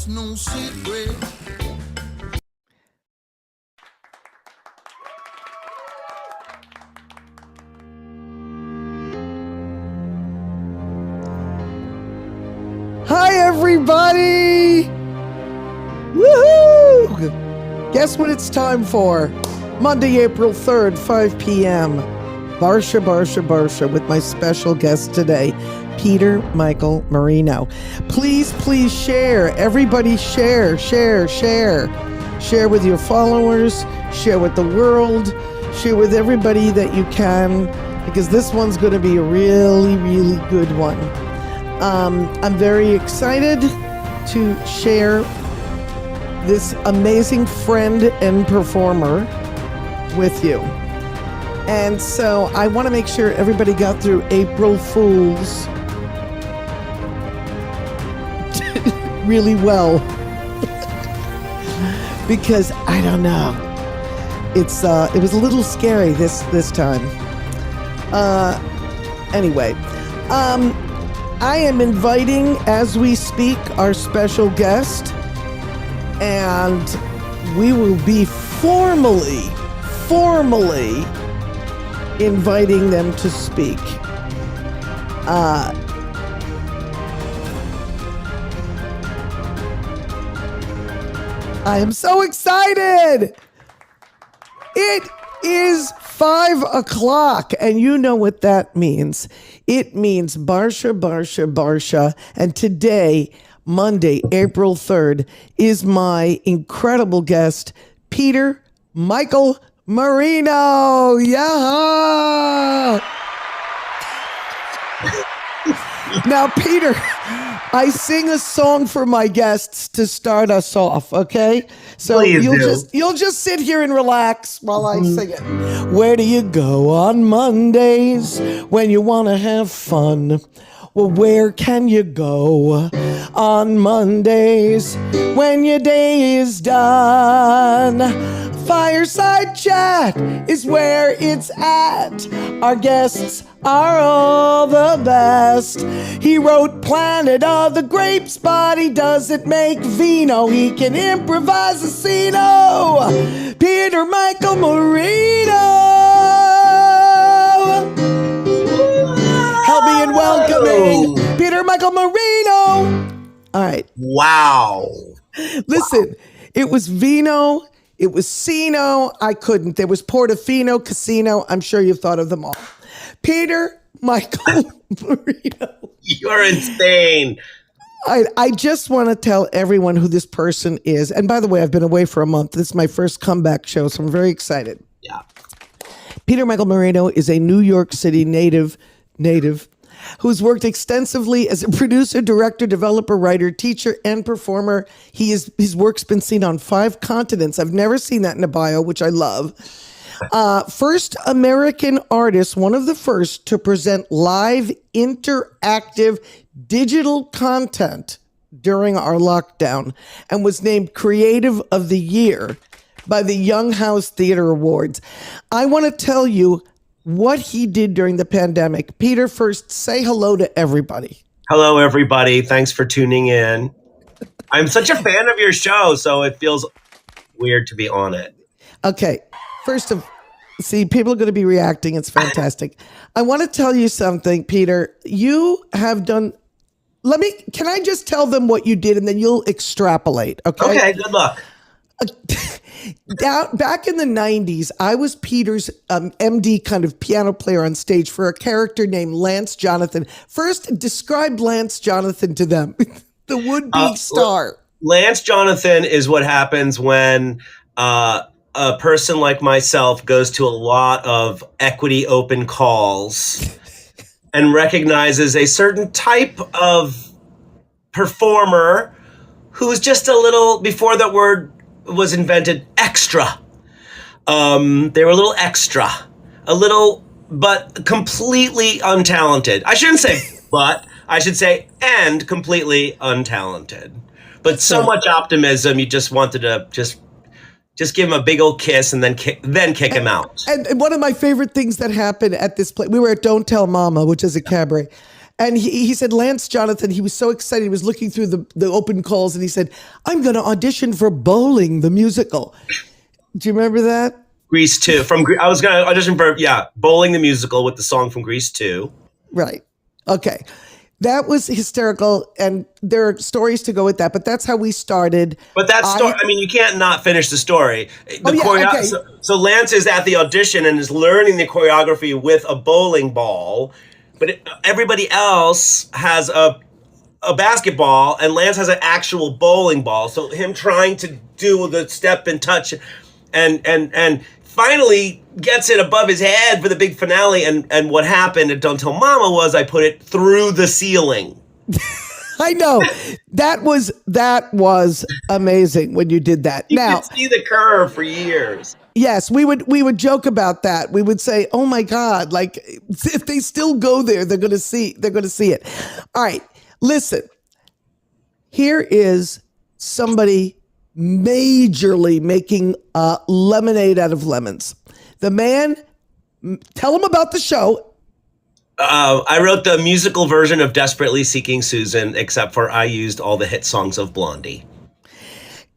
it's no secret. Hi, everybody! Woohoo! Guess what it's time for? Monday, April 3rd, 5 p.m. Barsha with my special guest today, Peter Michael Marino. Please share. Everybody share. Share with your followers, share with the world, share with everybody that you can, because this one's going to be a really, really good one. I'm very excited to share this amazing friend and performer with you. And so I want to make sure everybody got through April Fools really well. Because I don't know. It was a little scary this time. Anyway, I am inviting, as we speak, our special guest, and we will be formally inviting them to speak. I am so excited! It is 5 o'clock, and you know what that means. It means Barsha, and today, Monday, April 3rd, is my incredible guest, Peter Michael Marino. Yeah! Now, Peter, I sing a song for my guests to start us off, okay? So you'll just sit here and relax while I sing it. Where do you go on Mondays when you want to have fun? Well, where can you go on Mondays when your day is done? Fireside chat is where it's at. Our guests are all the best. He wrote Planet of the Grapes, but he doesn't make vino. He can improvise a sceno. Peter Michael Marino. Help me in welcoming Peter Michael Marino. All right. Wow. Listen, it was vino. It was Cino. I couldn't. There was Portofino, Casino. I'm sure you've thought of them all. Peter Michael Marino. You're insane. I just want to tell everyone who this person is. And by the way, I've been away for a month. This is my first comeback show, so I'm very excited. Yeah. Peter Michael Marino is a New York City native who's worked extensively as a producer, director, developer, writer, teacher, and performer. His work's been seen on 5 continents. I've never seen that in a bio, which I love. First American artist, one of the first to present live, interactive, digital content during our lockdown, and was named Creative of the Year by the Young House Theater Awards. I want to tell you what he did during the pandemic. Peter, first, say hello to everybody. Hello, everybody. Thanks for tuning in. I'm such a fan of your show, so it feels weird to be on it. Okay. See, people are going to be reacting. It's fantastic. I want to tell you something, Peter. You have done... Can I just tell them what you did and then you'll extrapolate, okay? Okay, good luck. Back in the 90s, I was Peter's MD kind of piano player on stage for a character named Lance Jonathan. First, describe Lance Jonathan to them, the would-be star. Lance Jonathan is what happens when a person like myself goes to a lot of equity open calls and recognizes a certain type of performer who's just a little, before that word was invented, extra. They were a little extra, but completely untalented. I shouldn't say but, I should say and completely untalented. But so much optimism, you just wanted to just give him a big old kiss and then kick him out. And one of my favorite things that happened at this place, we were at Don't Tell Mama, which is a cabaret. And he said, Lance Jonathan, he was so excited. He was looking through the open calls and he said, I'm going to audition for Bowling, the musical. Do you remember that? Grease 2. I was going to audition for, Bowling, the musical with the song from Grease 2. Right. Okay. That was hysterical, and there are stories to go with that, but that's how we started. But that story, you can't not finish the story. Okay. So Lance is at the audition and is learning the choreography with a bowling ball, but everybody else has a basketball, and Lance has an actual bowling ball. So him trying to do the step and touch and finally gets it above his head for the big finale. And what happened at Don't Tell Mama was I put it through the ceiling. I know. That was amazing when you did that. You could see the curve for years. Yes, we would joke about that. We would say, "Oh my God, like if they still go there, they're going to see it." All right. Listen. Here is somebody majorly making lemonade out of lemons. The man, tell him about the show. I wrote the musical version of Desperately Seeking Susan, except for I used all the hit songs of Blondie.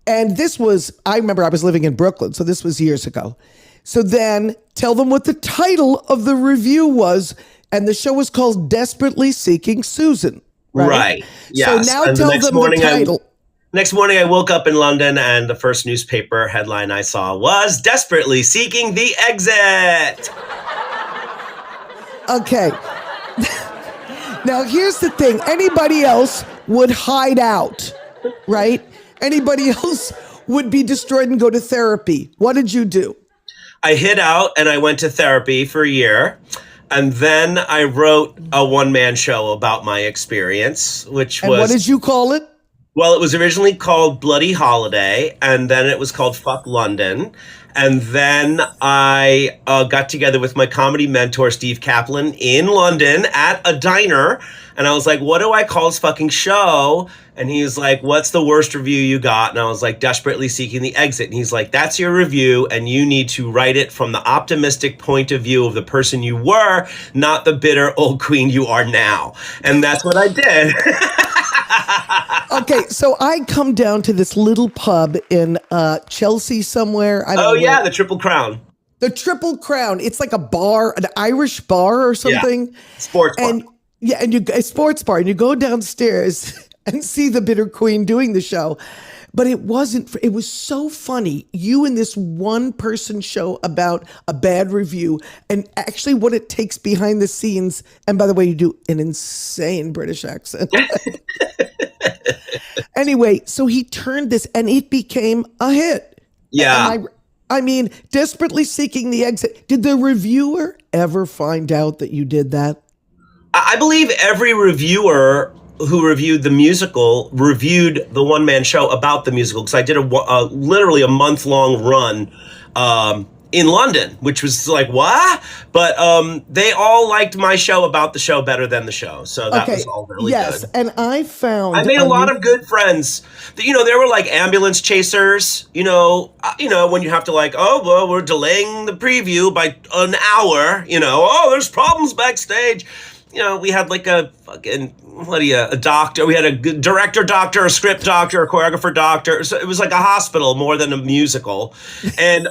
And this was, I remember I was living in Brooklyn, so this was years ago. So then tell them what the title of the review was. And the show was called Desperately Seeking Susan. Right. Yes. So now tell them the title. Next morning, I woke up in London, and the first newspaper headline I saw was Desperately Seeking the Exit. Okay. Now, here's the thing. Anybody else would hide out, right? Anybody else would be destroyed and go to therapy. What did you do? I hid out, and I went to therapy for a year. And then I wrote a one-man show about my experience, which was... And what did you call it? Well, it was originally called Bloody Holiday, and then it was called Fuck London. And then I got together with my comedy mentor, Steve Kaplan, in London at a diner. And I was like, what do I call this fucking show? And he was like, what's the worst review you got? And I was like, Desperately Seeking the Exit. And he's like, that's your review, and you need to write it from the optimistic point of view of the person you were, not the bitter old queen you are now. And that's what I did. Okay, so I come down to this little pub in Chelsea somewhere. I don't know where. The Triple Crown. The Triple Crown. It's like a bar, an Irish bar or something. Yeah. Sports bar. And a sports bar, and you go downstairs and see the Bitter Queen doing the show. But it was so funny. You in this one person show about a bad review and actually what it takes behind the scenes. And by the way, you do an insane British accent. Anyway, so he turned this and it became a hit. Yeah. I mean, Desperately Seeking the Exit. Did the reviewer ever find out that you did that? I believe every reviewer who reviewed the musical reviewed the one-man show about the musical, because I did literally a month-long run in London, which was like, what? But they all liked my show about the show better than the show. So that was all really good. Yes, and I made a lot of good friends. They were like ambulance chasers, when you have to we're delaying the preview by an hour, there's problems backstage. We had like a fucking, a doctor. We had a director doctor, a script doctor, a choreographer doctor. So it was like a hospital more than a musical. And,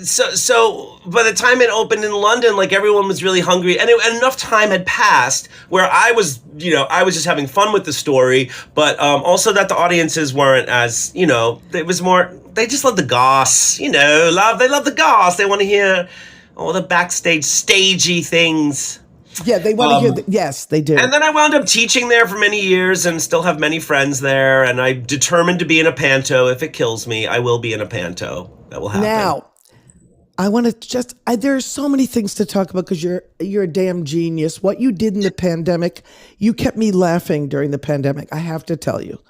so by the time it opened in London, like everyone was really hungry, and enough time had passed where I was just having fun with the story, but also that the audiences weren't as, it was more, they just love the goss, they love the goss. They want to hear all the backstage stagey things. Yeah, they want to hear yes, they do. And then I wound up teaching there for many years and still have many friends there. And I determined to be in a panto. If it kills me, I will be in a panto. That will happen. Now, I want to there are so many things to talk about because you're a damn genius. What you did in the pandemic, you kept me laughing during the pandemic. I have to tell you.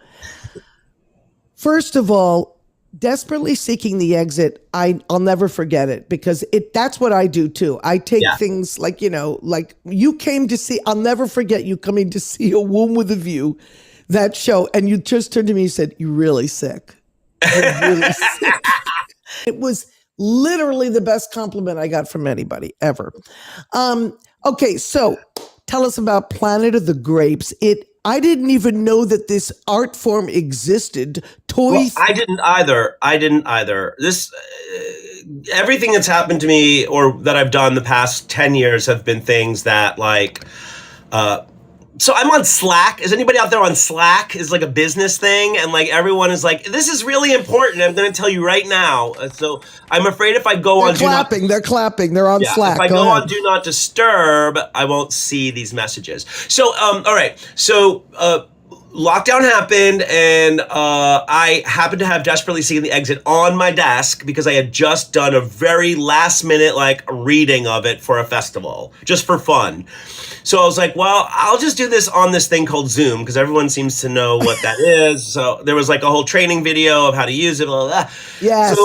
First of all, Desperately Seeking the Exit, I'll never forget it because that's what I do too. I take things like you came to see, I'll never forget you coming to see A Womb with a View, that show, and you just turned to me and said, "You're really sick." You're really sick. It was Literally the best compliment I got from anybody ever. Okay, so tell us about Planet of the Grapes. I didn't even know that this art form existed. I didn't either. This everything that's happened to me or that I've done the past 10 years have been things that like so I'm on Slack. Is anybody out there on Slack? Is like a business thing, and like everyone is like, "This is really important. I'm going to tell you right now." So I'm afraid if I go on, they're clapping. They're on Slack. If I go on Do Not Disturb, I won't see these messages. So all right. So lockdown happened, and I happened to have Desperately Seeking the Exit on my desk because I had just done a very last minute like reading of it for a festival, just for fun. So I was like, well, I'll just do this on this thing called Zoom because everyone seems to know what that is. So there was like a whole training video of how to use it, blah, blah, blah. Yes. So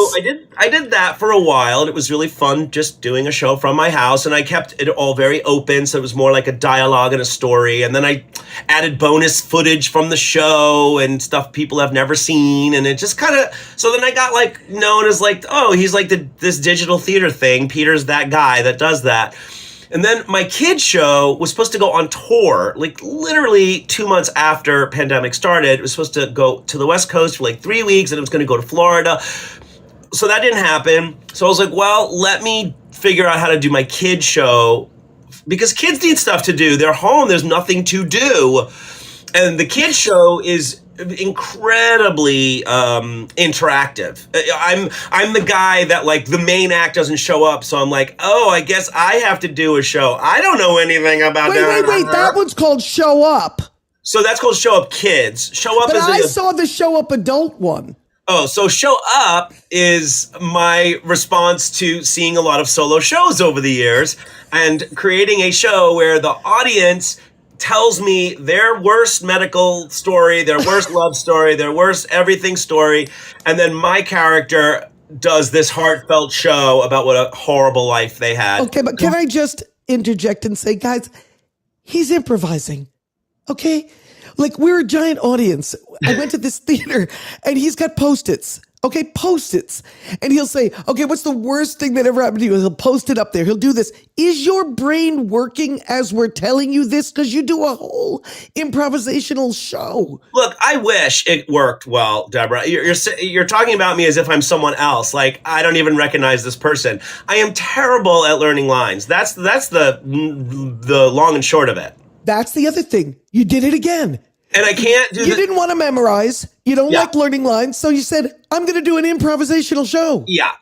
I did that for a while, and it was really fun just doing a show from my house, and I kept it all very open, so it was more like a dialogue and a story. And then I added bonus footage from the show and stuff people have never seen, and it just kind of, so then I got like known as like, oh, he's like this digital theater thing. Peter's that guy that does that. And then my kids show was supposed to go on tour, like literally 2 months after pandemic started. It was supposed to go to the West Coast for like 3 weeks, and it was going to go to Florida. So that didn't happen. So I was like, well, let me figure out how to do my kids show because kids need stuff to do. They're home. There's nothing to do. And the kids show is incredibly interactive. I'm the guy that like the main act doesn't show up, so I'm like, oh, I guess I have to do a show. I don't know anything about that. Wait, that one's called Show Up. So that's called Show Up Kids. Show Up but is I saw the Show Up Adult one. Oh, so Show Up is my response to seeing a lot of solo shows over the years and creating a show where the audience tells me their worst medical story, their worst love story, their worst everything story, and then my character does this heartfelt show about what a horrible life they had. Okay, but can I just interject and say, guys, he's improvising, okay? Like, we're a giant audience. I went to this theater, and he's got Post-its. Okay, Post-its. And he'll say, okay, what's the worst thing that ever happened to you? He'll post it up there. He'll do this. Is your brain working as we're telling you this? Because you do a whole improvisational show. Look, I wish it worked well, Deborah. You're talking about me as if I'm someone else. Like, I don't even recognize this person. I am terrible at learning lines. That's the long and short of it. That's the other thing. You did it again. And I can't do You didn't want to memorize. You don't like learning lines. So you said, I'm going to do an improvisational show. Yeah.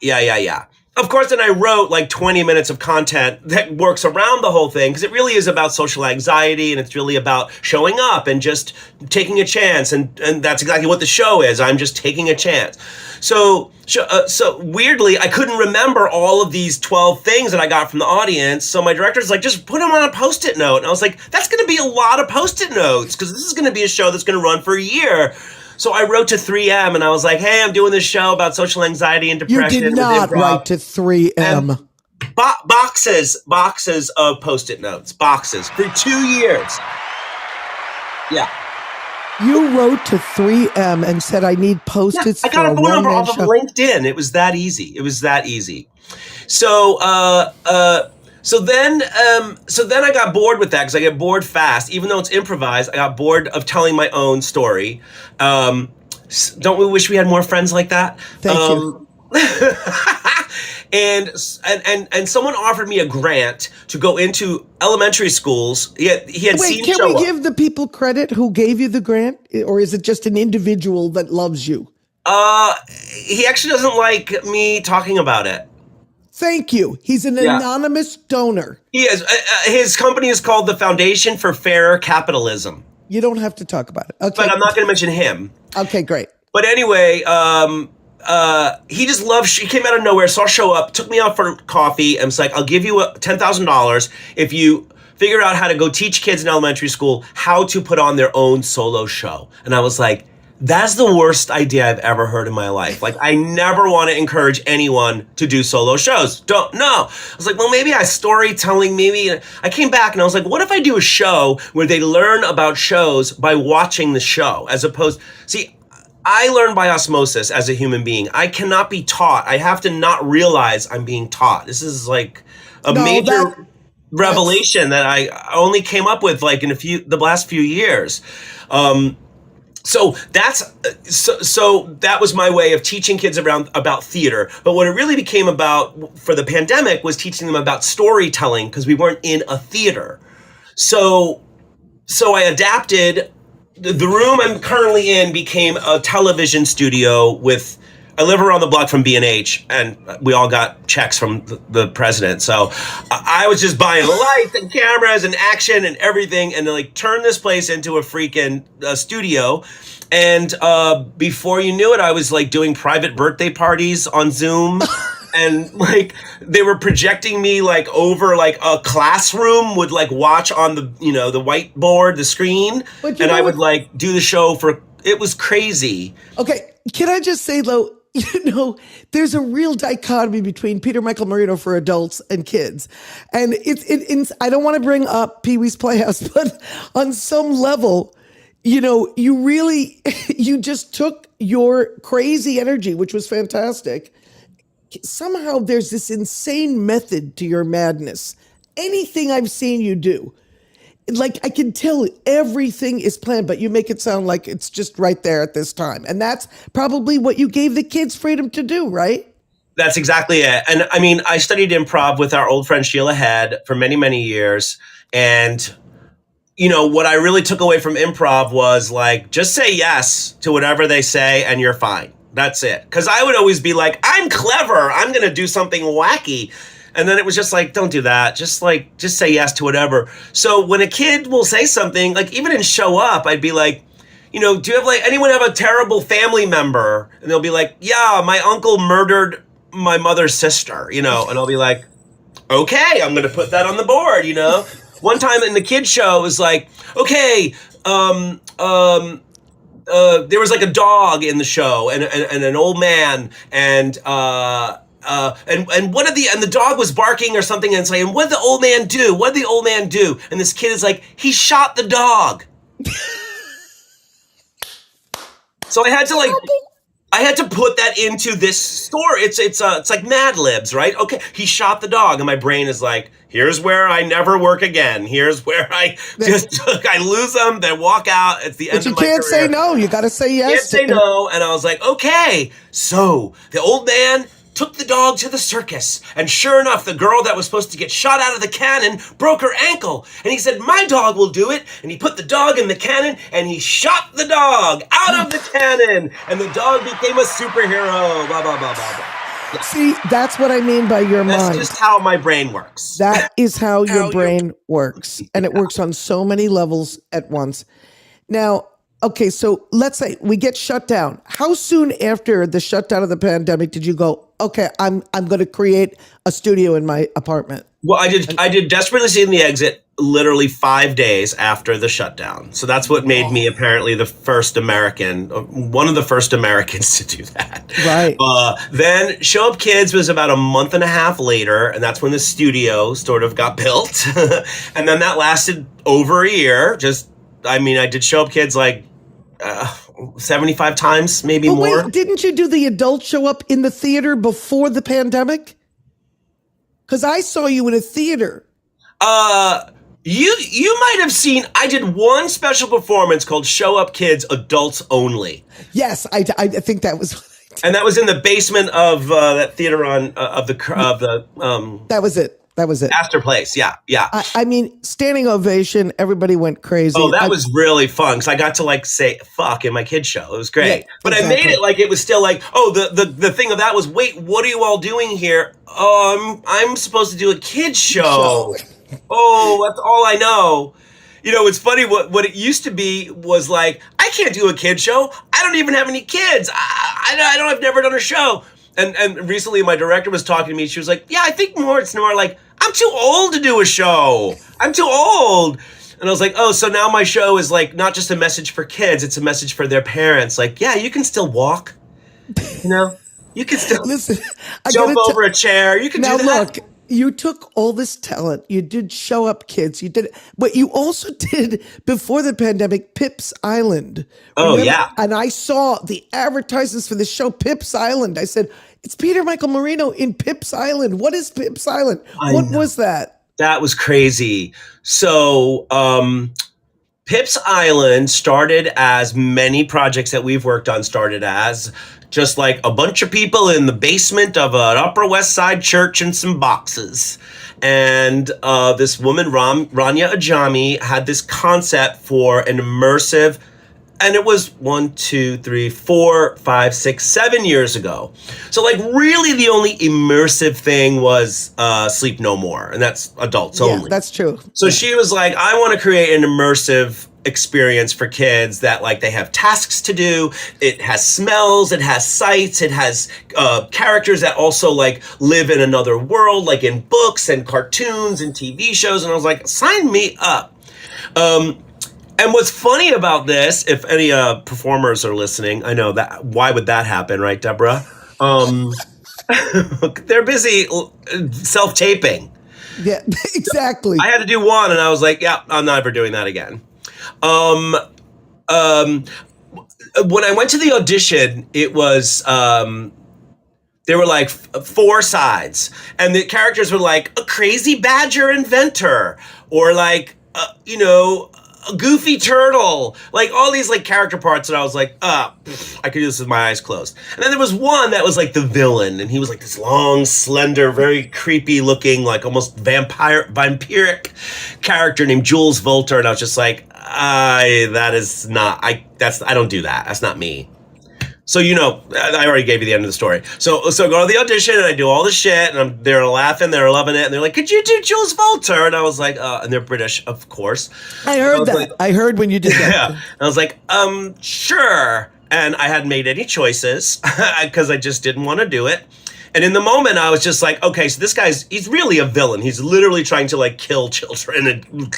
Of course, then I wrote like 20 minutes of content that works around the whole thing because it really is about social anxiety and it's really about showing up and just taking a chance. And that's exactly what the show is. I'm just taking a chance. So weirdly, I couldn't remember all of these 12 things that I got from the audience. So my director's like, just put them on a Post-it note. And I was like, that's going to be a lot of Post-it notes because this is going to be a show that's going to run for a year. So I wrote to 3M and I was like, hey, I'm doing this show about social anxiety and depression. You did not write to 3M. Boxes of Post-it notes. Boxes for 2 years. Yeah. You wrote to 3M and said, I need Post-its I got a phone number off of show. LinkedIn. It was that easy. So then I got bored with that because I get bored fast. Even though it's improvised, I got bored of telling my own story. Don't we wish we had more friends like that? Thank you. And someone offered me a grant to go into elementary schools. He had seen can we give the people credit who gave you the grant? Or is it just an individual that loves you? He actually doesn't like me talking about it. Thank you. He's an anonymous donor. He is. His company is called the Foundation for Fairer Capitalism. You don't have to talk about it. Okay. But I'm not going to mention him. Okay, great. But anyway, he just loves, he came out of nowhere, saw show up, took me out for coffee, and was like, I'll give you $10,000 if you figure out how to go teach kids in elementary school how to put on their own solo show. And I was like, that's the worst idea I've ever heard in my life. Like, I never want to encourage anyone to do solo shows. Don't, no. I was like, well, maybe storytelling, maybe. I came back and I was like, what if I do a show where they learn about shows by watching the show as opposed, see, I learn by osmosis as a human being. I cannot be taught. I have to not realize I'm being taught. This is like a major revelation that I only came up with like in the last few years. So that was my way of teaching kids about theater. But what it really became about for the pandemic was teaching them about storytelling, because we weren't in a theater. So I adapted. The room I'm currently in became a television studio with. I live around the block from B&H, and we all got checks from the president. So I was just buying lights and cameras and action and everything, and like turn this place into a freaking studio. And before you knew it, I was like doing private birthday parties on Zoom. And like they were projecting me like over like a classroom would like watch on the the whiteboard, the screen, and I would like do the show for. It was crazy. Okay, can I just say though, there's a real dichotomy between Peter Michael Marino for adults and kids, and it's I don't want to bring up Pee-wee's Playhouse, but on some level, you really you just took your crazy energy, which was fantastic. Somehow there's this insane method to your madness. Anything I've seen you do, like I can tell everything is planned, but you make it sound like it's just right there at this time. And that's probably what you gave the kids freedom to do, right? That's exactly it. And I mean, I studied improv with our old friend Sheila Head for many, many years. And what I really took away from improv was like, just say yes to whatever they say and you're fine. That's it. Because I would always be like, I'm clever. I'm going to do something wacky. And then it was just like, don't do that. Just say yes to whatever. So when a kid will say something, like even in Show Up, I'd be like, do you have like anyone have a terrible family member? And they'll be like, yeah, my uncle murdered my mother's sister, and I'll be like, okay, I'm going to put that on the board, One time in the kids show, it was like, okay, there was like a dog in the show and an old man and the dog was barking or something and saying, what did the old man do? What did the old man do? And this kid is like, he shot the dog. So I had to put that into this story. It's like Mad Libs, right? Okay, he shot the dog, and my brain is like, here's where I never work again. Here's where I lose them, then walk out. It's the end of my career. But you can't say no. You got to say yes. You can't say no. And I was like, okay. So the old man took the dog to the circus, and sure enough, the girl that was supposed to get shot out of the cannon broke her ankle. And he said, my dog will do it. And he put the dog in the cannon, and he shot the dog out of the cannon, and the dog became a superhero. Blah, blah, blah, blah, blah. Yeah. See, that's what I mean by your mind. That's just how my brain works. That is how your brain works. And it works on so many levels at once. Now, okay, so let's say we get shut down. How soon after the shutdown of the pandemic did you go, okay, I'm going to create a studio in my apartment? Well, I did Desperately Seeing the Exit literally 5 days after the shutdown. So that's what made me apparently the first American, one of the first Americans to do that. Right. Then Show Up Kids was about a month and a half later, and that's when the studio sort of got built. And then that lasted over a year. I did Show Up Kids like 75 times, maybe more. Wait, didn't you do the adult Show Up in the theater before the pandemic? Because I saw you in a theater. You might have seen, I did one special performance called Show Up Kids Adults Only. Yes, I think that was. And that was in the basement of that theater on That was it. That was it. Astor Place. Yeah. I mean, standing ovation. Everybody went crazy. Oh, that was really fun because I got to like say fuck in my kids show. It was great. Yeah, but exactly. I made it like it was still like, the thing of that was, wait, what are you all doing here? I'm supposed to do a kids show. Oh, that's all I know. It's funny. What it used to be was like, I can't do a kids show. I don't even have any kids. I've never done a show. And recently my director was talking to me. She was like, yeah, I think it's more like, I'm too old to do a show. I'm too old. And I was like, oh, so now my show is like not just a message for kids. It's a message for their parents. Like, yeah, you can still walk. You can still listen, jump over a chair. You can do that. Now look, you took all this talent. You did Show Up Kids. You did, but you also did before the pandemic, Pip's Island. Oh, yeah. And I saw the advertisements for the show Pip's Island. I said, it's Peter Michael Marino in Pip's Island. What is Pip's Island? What was that? That was crazy. So, Pip's Island started as many projects that we've worked on started as just like a bunch of people in the basement of an Upper West Side church and some boxes. And this woman, Rania Ajami, had this concept for an immersive, and it was 1, 2, 3, 4, 5, 6, 7 years ago. So like really the only immersive thing was Sleep No More, and that's adults only. Yeah, that's true. So she was like, I want to create an immersive experience for kids that like they have tasks to do. It has smells, it has sights, it has characters that also like live in another world, like in books and cartoons and TV shows. And I was like, sign me up. And what's funny about this, if any performers are listening, I know that why would that happen, right, Deborah? They're busy self-taping. Yeah, exactly. I had to do one, and I was like, yeah, I'm never doing that again. When I went to the audition, it was there were like 4 sides, and the characters were like a crazy badger inventor, or like a goofy turtle, like all these like character parts that I was like, I could do this with my eyes closed. And then there was one that was like the villain, and he was like this long, slender, very creepy looking, like almost vampiric character named Jules Volter, and I was just like, I don't do that. That's not me. So, I already gave you the end of the story. So go to the audition, and I do all the shit, and they're laughing, they're loving it, and they're like, could you do Jules Volter? And I was like, and they're British, of course. I heard that. Like, I heard when you did that. Yeah. And I was like, sure. And I hadn't made any choices because I just didn't want to do it. And in the moment, I was just like, okay, so this he's really a villain. He's literally trying to like kill children and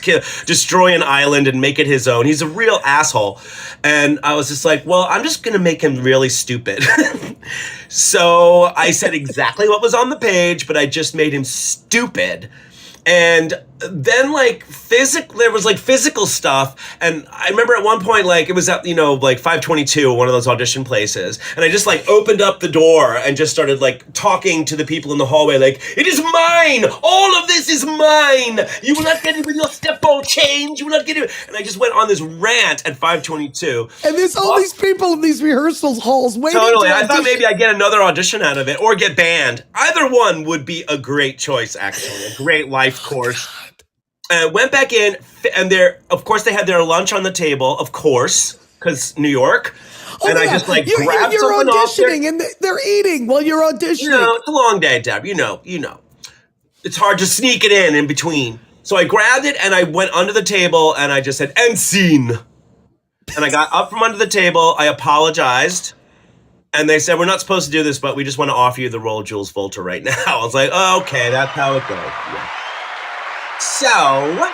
destroy an island and make it his own. He's a real asshole. And I was just like, well, I'm just going to make him really stupid. So I said exactly what was on the page, but I just made him stupid. And then there was like physical stuff. And I remember at one point, like it was at, like 522, one of those audition places. And I just like opened up the door and just started like talking to the people in the hallway. Like, it is mine. All of this is mine. You will not get it with your step ball change. You will not get it. And I just went on this rant at 522. And there's all these people in these rehearsal halls waiting. Totally. I thought maybe I'd get another audition out of it or get banned. Either one would be a great choice, actually. A great life course. Went back in, and of course, they had their lunch on the table, of course, because New York. Oh, and yeah. I just grabbed you're something off there. And they're eating while you're auditioning. It's a long day, Deb. You know. It's hard to sneak it in between. So I grabbed it, and I went under the table, and I just said, "End scene." And I got up from under the table. I apologized. And they said, we're not supposed to do this, but we just want to offer you the role of Jules Volter right now. I was like, oh, okay, that's how it goes. Yeah. So,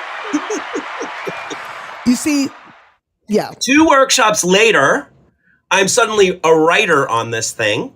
you see, yeah. 2 workshops later, I'm suddenly a writer on this thing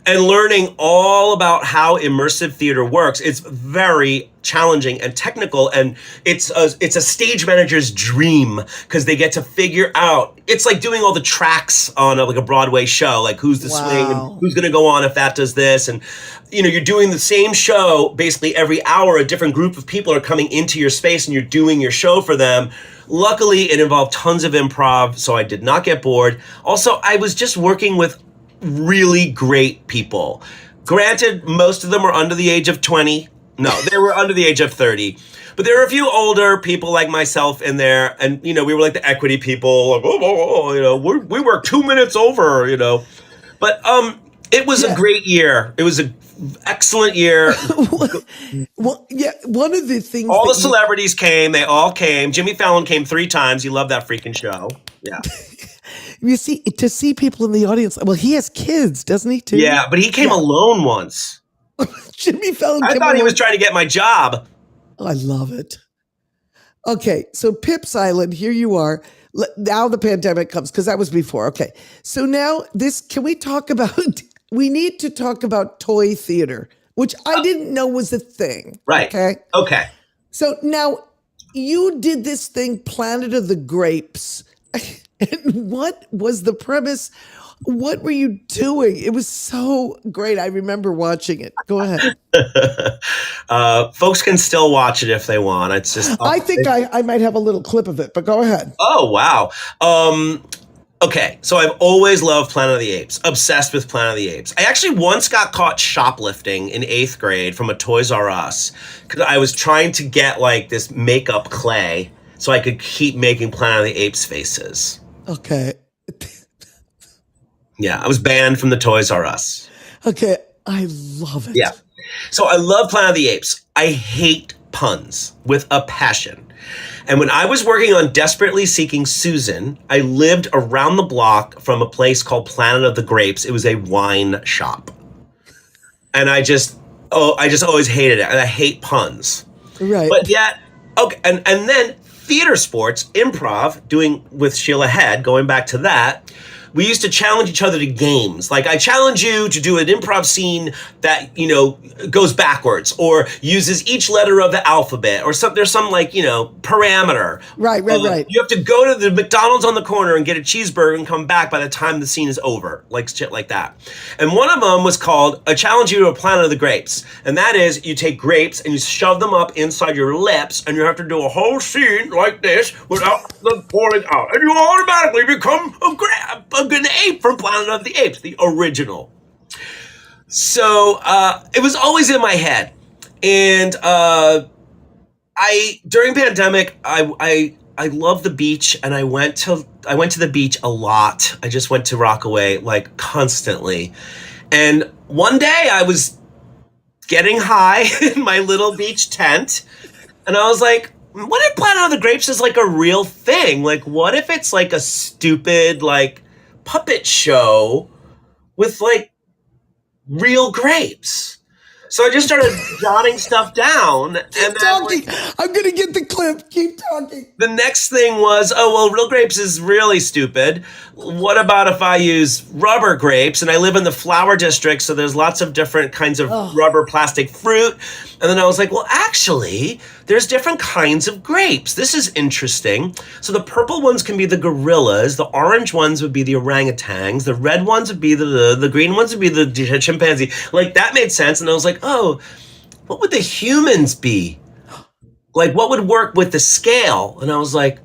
and learning all about how immersive theater works. It's very challenging and technical, and it's a stage manager's dream because they get to figure out. It's like doing all the tracks on a Broadway show, like who's the swing and who's going to go on if that does this, and you're doing the same show basically every hour. A different group of people are coming into your space, and you're doing your show for them. Luckily, it involved tons of improv, so I did not get bored. Also, I was just working with really great people. Granted, most of them were under the age of 20. No, they were under the age of 30. But there were a few older people like myself in there, and we were like the equity people. Like, we work 2 minutes over, But it was a great year. It was an excellent year. Well, yeah. One of the things all the celebrities came. They all came. Jimmy Fallon came 3 times. He loved that freaking show. Yeah. You see, to see people in the audience. Well, he has kids, doesn't he? Too. Yeah, but he came alone once. Jimmy Fallon. I thought he was trying to get my job. Oh, I love it. Okay, so Pip's Island. Here you are. Now the pandemic comes because that was before. Okay, so now can we talk about? We need to talk about toy theater which I didn't know was a thing. Right. Okay. So now you did this thing, Planet of the Grapes. And what was the premise? What were you doing? It was so great. I remember watching it. Go ahead. Folks can still watch it if they want. It's just. I think I might have a little clip of it, but go ahead. Oh, wow. Okay, so I've always loved Planet of the Apes, obsessed with Planet of the Apes. I actually once got caught shoplifting in 8th grade from a Toys R Us because I was trying to get like this makeup clay so I could keep making Planet of the Apes faces. Okay. Yeah, I was banned from the Toys R Us. Okay, I love it. Yeah. So I love Planet of the Apes. I hate puns with a passion. And when I was working on Desperately Seeking Susan, I lived around the block from a place called Planet of the Grapes. It was a wine shop. And I just always hated it. And I hate puns. Right. But yet, okay, and then theater sports, improv, doing with Sheila Head, going back to that, we used to challenge each other to games. Like, I challenge you to do an improv scene that, goes backwards or uses each letter of the alphabet or there's some parameter. Right. You have to go to the McDonald's on the corner and get a cheeseburger and come back by the time the scene is over. Like shit like that. And one of them was called I Challenge You to a Planet of the Grapes. And that is you take grapes and you shove them up inside your lips and you have to do a whole scene like this without them pouring out. And you automatically become an ape from Planet of the Apes, the original. So it was always in my head, and during pandemic I love the beach, and I went to the beach a lot. I just went to Rockaway like constantly, and one day I was getting high in my little beach tent, and I was like, what if Planet of the Grapes is like a real thing? Like, what if it's like a stupid like puppet show with like real grapes? So I just started jotting stuff down. Keep talking. I'm going to get the clip. Keep talking. The next thing was, real grapes is really stupid. What about if I use rubber grapes? And I live in the flower district, so there's lots of different kinds of rubber plastic fruit. And then I was like, well, actually, there's different kinds of grapes. This is interesting. So the purple ones can be the gorillas. The orange ones would be the orangutans. The red ones would be the green ones would be the chimpanzee. Like, that made sense. And I was like, oh, what would the humans be? Like, what would work with the scale? And I was like,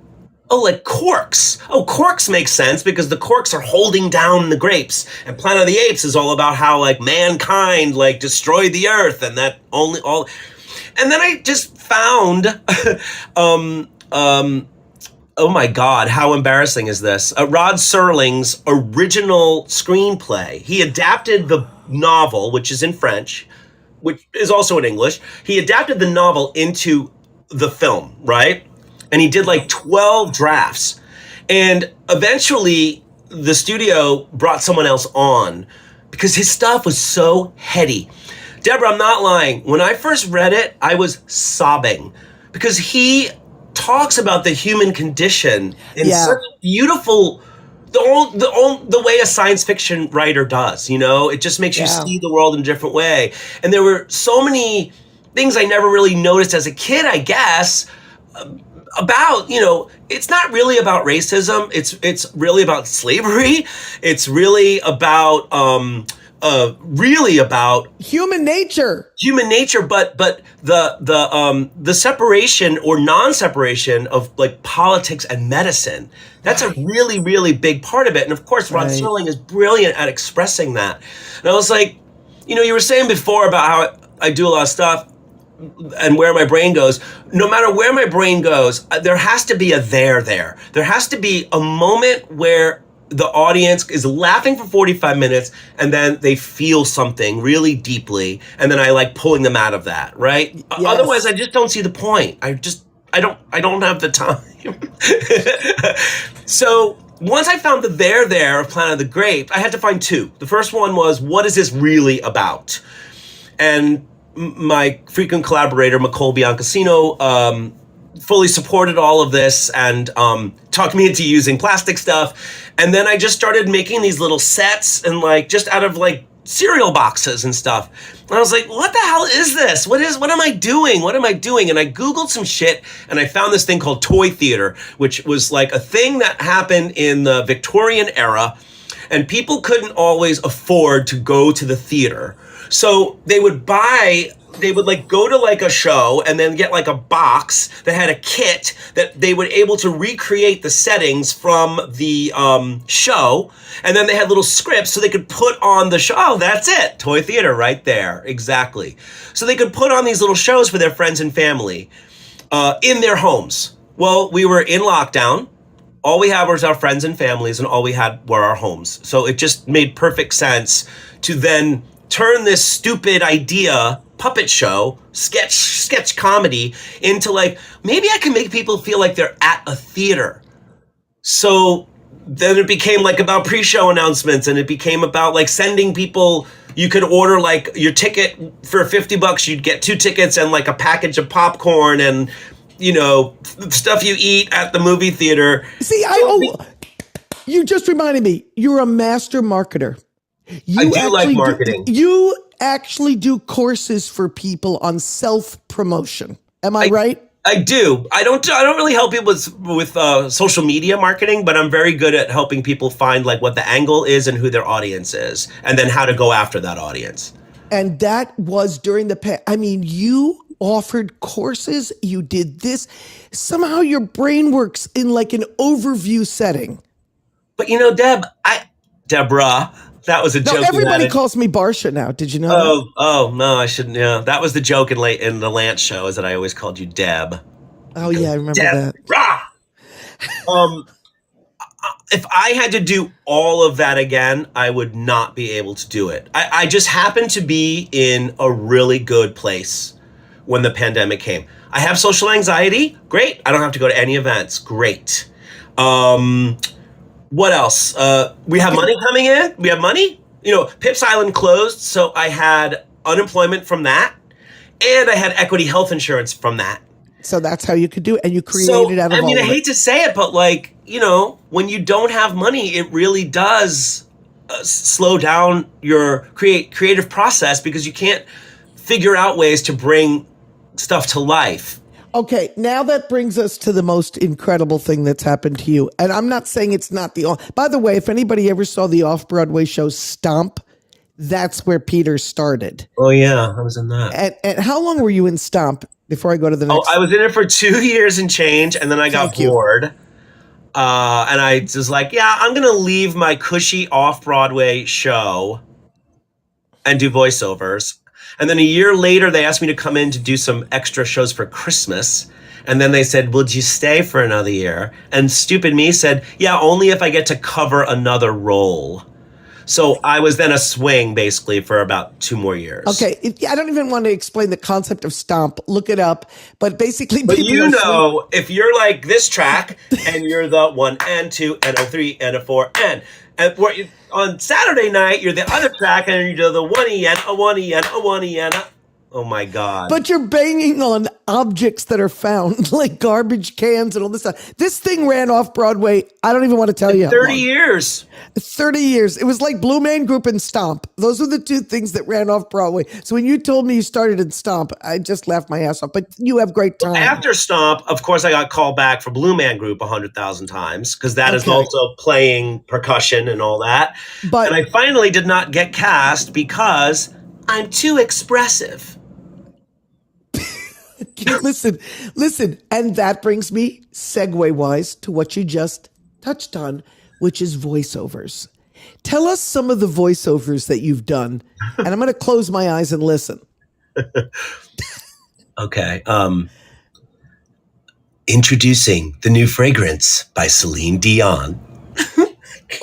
oh, like corks. Oh, corks make sense because the corks are holding down the grapes. And Planet of the Apes is all about how like mankind like destroyed the earth and that and then I just found, oh my God, how embarrassing is this? Rod Serling's original screenplay. He adapted the novel, which is in French, which is also in English. He adapted the novel into the film, right? And he did like 12 drafts. And eventually the studio brought someone else on because his stuff was so heady. Deborah, I'm not lying. When I first read it, I was sobbing because he talks about the human condition in such beautiful, the way a science fiction writer does, it just makes you see the world in a different way. And there were so many things I never really noticed as a kid, I guess, about, it's not really about racism. It's really about slavery. It's really about, human nature, but the separation or non-separation of like politics and medicine. That's a really, really big part of it. And of course, Rod Serling is brilliant at expressing that. And I was like, you were saying before about how I do a lot of stuff and where my brain goes. No matter where my brain goes, there has to be a there. There has to be a moment where the audience is laughing for 45 minutes and then they feel something really deeply. And then I like pulling them out of that, right? Yes. Otherwise, I just don't see the point. I don't have the time. So once I found the there of Planet of the Grapes, I had to find two. The first one was, what is this really about? And my frequent collaborator, Nicole Biancasino, fully supported all of this and talked me into using plastic stuff. And then I just started making these little sets and like just out of like cereal boxes and stuff. And I was like, what the hell is this? What am I doing? What am I doing? And I Googled some shit and I found this thing called toy theater, which was like a thing that happened in the Victorian era, and people couldn't always afford to go to the theater. So they would like go to like a show and then get like a box that had a kit that they were able to recreate the settings from the show. And then they had little scripts so they could put on the show. Oh, that's it. Toy theater right there. Exactly. So they could put on these little shows for their friends and family in their homes. Well, we were in lockdown. All we had was our friends and families, and all we had were our homes. So it just made perfect sense to then turn this stupid idea, puppet show, sketch comedy, into like, maybe I can make people feel like they're at a theater. So then it became like about pre-show announcements, and it became about like sending people, you could order like your ticket for $50, you'd get 2 tickets and like a package of popcorn and, you know, stuff you eat at the movie theater. See, you just reminded me, you're a master marketer. I do like marketing. You actually do courses for people on self-promotion. Am I right? I do. I don't really help people with social media marketing, but I'm very good at helping people find like what the angle is and who their audience is, and then how to go after that audience. And that was during you offered courses, you did this. Somehow your brain works in like an overview setting. But you know, Deborah, that was a joke. Everybody calls me Barsha now. Did you know that? Oh, no, I shouldn't. Yeah, that was the joke in the Lance show, is that I always called you Deb. Oh, yeah, I remember that. If I had to do all of that again, I would not be able to do it. I just happened to be in a really good place when the pandemic came. I have social anxiety. Great. I don't have to go to any events. Great. What else? We have money coming in. We have money. You know, Pips Island closed, so I had unemployment from that, and I had equity health insurance from that. So that's how you could do it, and you created out of all of it. I hate to say it, but like, you know, when you don't have money, it really does slow down your creative process, because you can't figure out ways to bring stuff to life. Okay, now that brings us to the most incredible thing that's happened to you. And I'm not saying it's not by the way, if anybody ever saw the off-Broadway show Stomp, that's where Peter started. Oh yeah, I was in that. And how long were you in Stomp before I go to the next? I was in it for 2 years and change, and then I got bored. And I was like, yeah, I'm going to leave my cushy off-Broadway show and do voiceovers. And then a year later, they asked me to come in to do some extra shows for Christmas. And then they said, would you stay for another year? And stupid me said, yeah, only if I get to cover another role. So I was then a swing, basically, for about 2 more years. Okay, I don't even want to explain the concept of Stomp. Look it up. But basically... But you know, if you're like this track, and you're the 1 and 2 and a 3 and a 4 and on Saturday night, you're the other track, and you do the 1E and a 1E and a 1E and a... Oh my God. But you're banging on objects that are found, like garbage cans and all this stuff. This thing ran off Broadway. I don't even want to tell you. 30 years. 30 years. It was like Blue Man Group and Stomp. Those were the 2 things that ran off Broadway. So when you told me you started in Stomp, I just laughed my ass off. But you have great time. After Stomp, of course, I got called back for Blue Man Group 100,000 times, because that is also playing percussion and all that. And I finally did not get cast because I'm too expressive. Listen. And that brings me, segue-wise, to what you just touched on, which is voiceovers. Tell us some of the voiceovers that you've done, and I'm going to close my eyes and listen. Okay. Introducing the new fragrance by Celine Dion.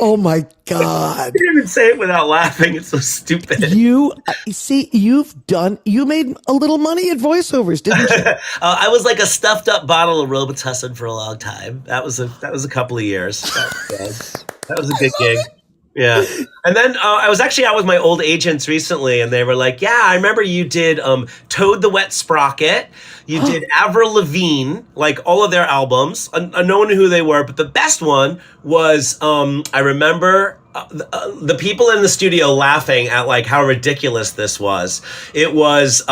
Oh my God. I didn't even say it without laughing. It's so stupid. You made a little money at voiceovers, didn't you? I was like a stuffed up bottle of Robitussin for a long time. That was a couple of years. That was a good gig. Yeah. And then I was actually out with my old agents recently, and they were like, yeah, I remember you did Toad the Wet Sprocket. You did Avril Lavigne, like all of their albums. No one knew who they were, but the best one was, I remember the people in the studio laughing at like how ridiculous this was. It was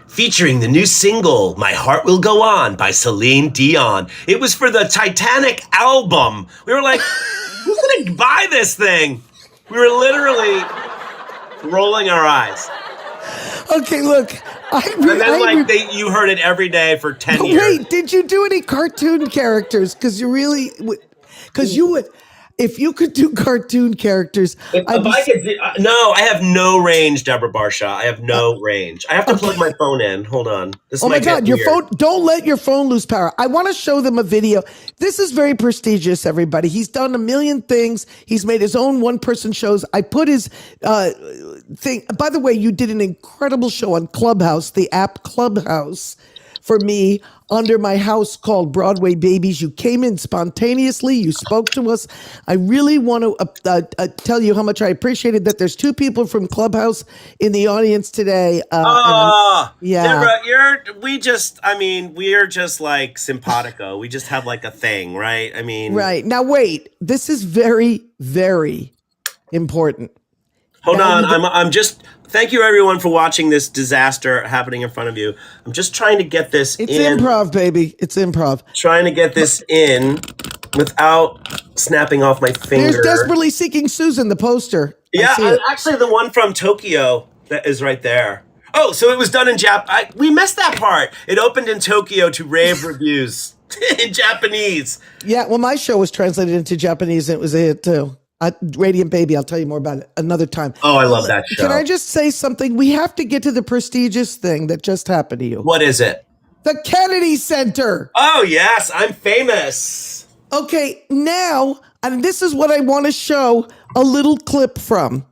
featuring the new single "My Heart Will Go On" by Celine Dion. It was for the Titanic album. We were like, who's gonna buy this thing? We were literally rolling our eyes. Okay, look. You heard it every day for 10 years. Wait, did you do any cartoon characters? Because you would. If you could do cartoon characters, no, I have no range, Deborah Barsha. I have no range. I have to plug my phone in. Hold on. Oh my God, your phone! Don't let your phone lose power. I want to show them a video. This is very prestigious, everybody. He's done a million things. He's made his own one-person shows. I put his thing. By the way, you did an incredible show on Clubhouse, the app Clubhouse, for me under my house called Broadway Babies. You came in spontaneously. You spoke to us. I really want to tell you how much I appreciated that there's two people from Clubhouse in the audience today. Yeah. Deborah, we're just like simpatico. We just have like a thing, right? I mean. Right. Now, wait. This is very, very important. Hold on. Thank you everyone for watching this disaster happening in front of you. I'm just trying to get this in. It's improv, baby. It's improv. Trying to get this in without snapping off my finger. There's Desperately Seeking Susan, the poster. Yeah, actually the one from Tokyo that is right there. Oh, so it was done in we missed that part. It opened in Tokyo to rave reviews in Japanese. Yeah, well, my show was translated into Japanese and it was a hit too. Radiant Baby, I'll tell you more about it another time. Oh, I love that show. Can I just say something? We have to get to the prestigious thing that just happened to you. What is it? The Kennedy Center. Oh, yes, I'm famous. Okay, now, and this is what I want to show a little clip from.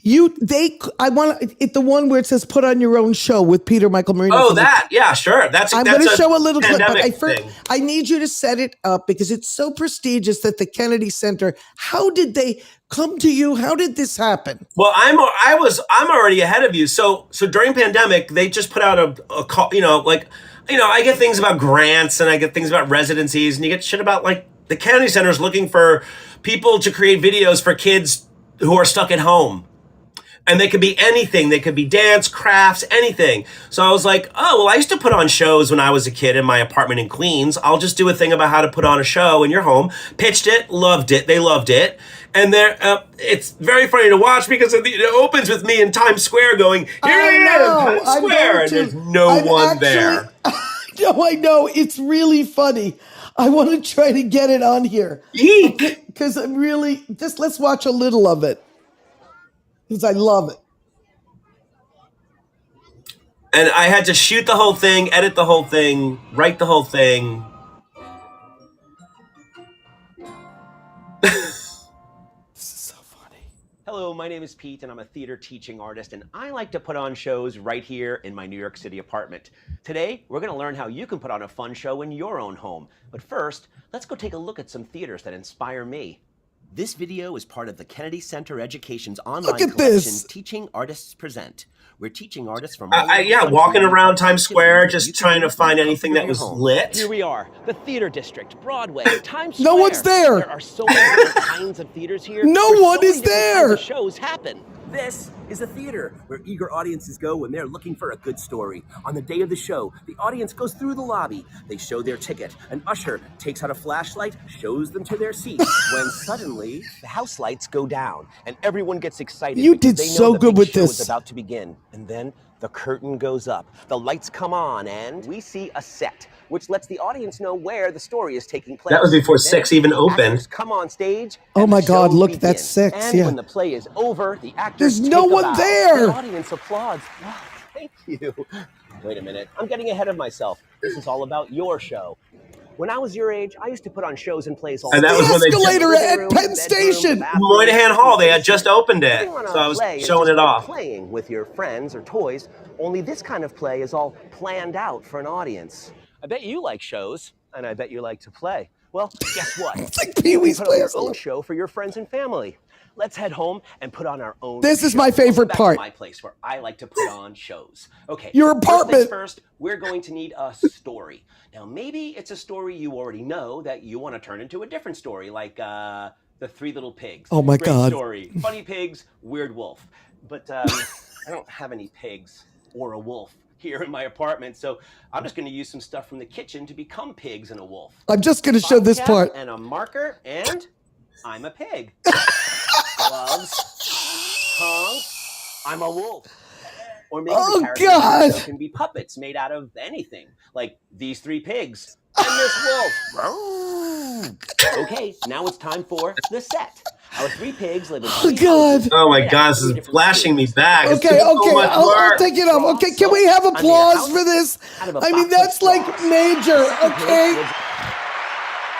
I want the one where it says "Put on your own show" with Peter Michael Marino. Oh, yeah, sure. I'm going to show a little clip, but I need you to set it up because it's so prestigious that the Kennedy Center. How did they come to you? How did this happen? Well, I'm already ahead of you. So during pandemic, they just put out a call. I get things about grants and I get things about residencies, and you get shit about like the Kennedy Center is looking for people to create videos for kids who are stuck at home. And they could be anything. They could be dance, crafts, anything. So I was like, oh, well, I used to put on shows when I was a kid in my apartment in Queens. I'll just do a thing about how to put on a show in your home. Pitched it, loved it. They loved it. And it's very funny to watch because it opens with me in Times Square going, here I am, Times Square. And there's no one there. No, I know. It's really funny. I want to try to get it on here. Eek. Because I'm really, let's watch a little of it. Because I love it. And I had to shoot the whole thing, edit the whole thing, write the whole thing. This is so funny. Hello, my name is Pete, and I'm a theater teaching artist, and I like to put on shows right here in my New York City apartment. Today, we're going to learn how you can put on a fun show in your own home. But first, let's go take a look at some theaters that inspire me. This video is part of the Kennedy Center Education's online collection, Teaching Artists Present. We're teaching artists from walking around Times Square, just trying to find anything that was lit. Here we are, the Theater District, Broadway, Times Square. No one's there. There are so many different kinds of theaters here. No one is there. Shows happen. This is a theater where eager audiences go when they're looking for a good story. On the day of the show, the audience goes through the lobby. They show their ticket. An usher takes out a flashlight, shows them to their seats. When suddenly, the house lights go down and everyone gets excited. You did so good with this. Is about to begin, and then the curtain goes up. The lights come on, and we see a set, which lets the audience know where the story is taking place. That was before 6 even opened. Come on stage. Oh my God! Look, that's 6. And when the play is over, the actors There's no one there. The audience applauds. Wow, thank you. Wait a minute. I'm getting ahead of myself. This is all about your show. When I was your age, I used to put on shows and plays all the time. And that was when escalator at Penn Station. Moynihan Hall, they had just opened it. So I was showing it off. Playing with your friends or toys, only this kind of play is all planned out for an audience. I bet you like shows, and I bet you like to play. Well, guess what? It's like Pee-wee's Players. Your own show for your friends and family. Let's head home and put on our own. This is my favorite part. My place where I like to put on shows. Okay. Your apartment. First, we're going to need a story. Now, maybe it's a story you already know that you want to turn into a different story, like The Three Little Pigs. Oh my Great God. story. Funny pigs, weird wolf. But I don't have any pigs or a wolf here in my apartment, so I'm just going to use some stuff from the kitchen to become pigs and a wolf. I'm just going to show this Cap part. and a marker, and I'm a pig. Gloves, tongue, I'm a wolf. Or maybe the characters in the show can be puppets made out of anything, like these three pigs and this wolf. Okay, now it's time for the set. Our three pigs live in three houses. Oh my God, this is flashing me back. Okay, I'll take it off. Okay, can we have applause for this? I mean, that's like major, okay?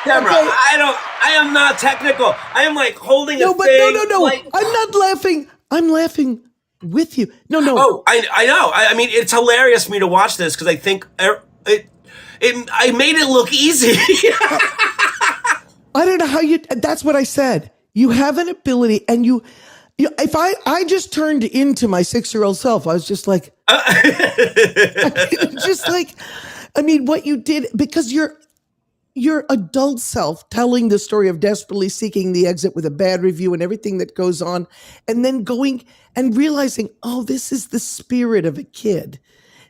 Deborah, I am not technical. I am like holding a thing. No. Like, I'm not laughing. I'm laughing with you. No. Oh, I know. I mean, it's hilarious for me to watch this because I think I made it look easy. I don't know how that's what I said. You have an ability, and if I just turned into my 6-year-old self, I was just like, what you did, because your adult self telling the story of desperately seeking the exit with a bad review and everything that goes on, and then going and realizing, oh, this is the spirit of a kid.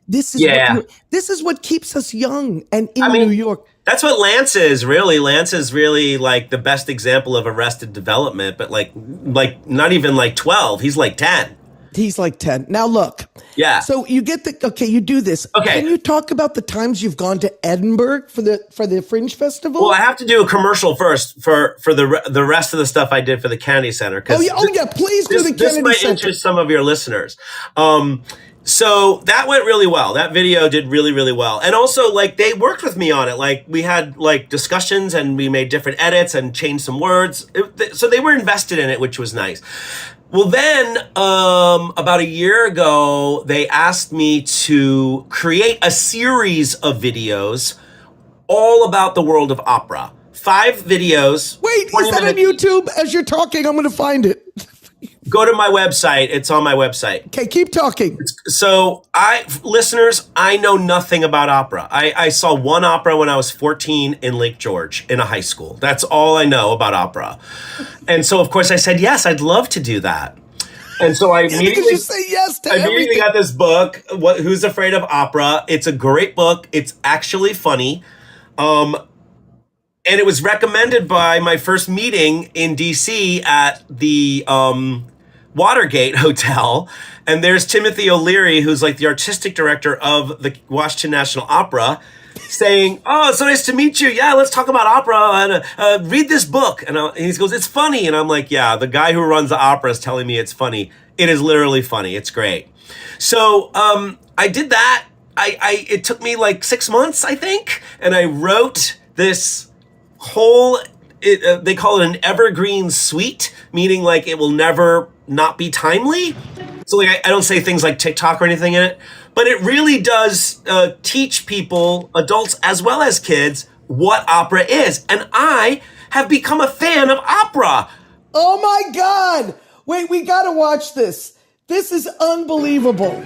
This is what keeps us young and in New York. That's what Lance is really. Lance is really like the best example of arrested development, but like not even like 12. He's like 10. He's like 10. Now look. Yeah. So you get you do this. Okay. Can you talk about the times you've gone to Edinburgh for the Fringe Festival? Well, I have to do a commercial first for the rest of the stuff I did for the Kennedy Center. Please do the Kennedy Center. This might interest some of your listeners. So that went really well. That video did really, really well. And also, like, they worked with me on it. Like, we had, like, discussions and we made different edits and changed some words. So they were invested in it, which was nice. Well, then, about a year ago, they asked me to create a series of videos all about the world of opera. 5 videos. Wait, is that on YouTube? As you're talking, I'm going to find it. Go to my website. It's on my website. Okay, keep talking. So, listeners, I know nothing about opera. I saw one opera when I was 14 in Lake George in a high school. That's all I know about opera. And so, of course, I said, yes, I'd love to do that. And so I immediately you say yes to everything. got this book, Who's Afraid of Opera? It's a great book. It's actually funny. And it was recommended by my first meeting in DC at the Watergate Hotel. And there's Timothy O'Leary, who's like the artistic director of the Washington National Opera, saying, oh, it's so nice to meet you. Yeah, let's talk about opera and read this book. And he goes, it's funny. And I'm like, yeah, the guy who runs the opera is telling me it's funny. It is literally funny. It's great. So I did that. It took me like 6 months, I think. And I wrote this whole, they call it an evergreen suite, meaning like it will never not be timely. So like I don't say things like TikTok or anything in it, but it really does teach people, adults as well as kids, what opera is. And I have become a fan of opera. Oh my God. Wait, we got to watch this. This is unbelievable.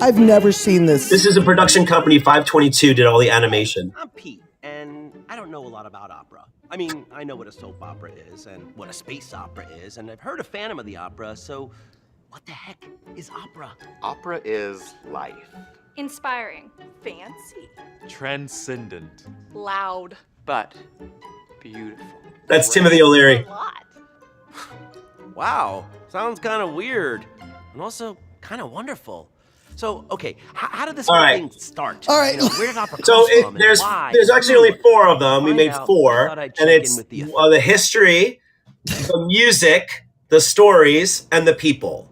I've never seen this. This is a production company, 522, did all the animation. I'm Pete, and I don't know a lot about opera. I mean, I know what a soap opera is and what a space opera is, and I've heard of Phantom of the Opera, so what the heck is opera? Opera is life. Inspiring. Fancy. Transcendent. Loud. But beautiful. That's Timothy O'Leary. A lot. Wow, sounds kind of weird, and also kind of wonderful. So, okay, how did this whole thing start? All right. Where did opera come So from? there's actually only 4 of them. We made 4, and it's the history, the music, the stories, and the people.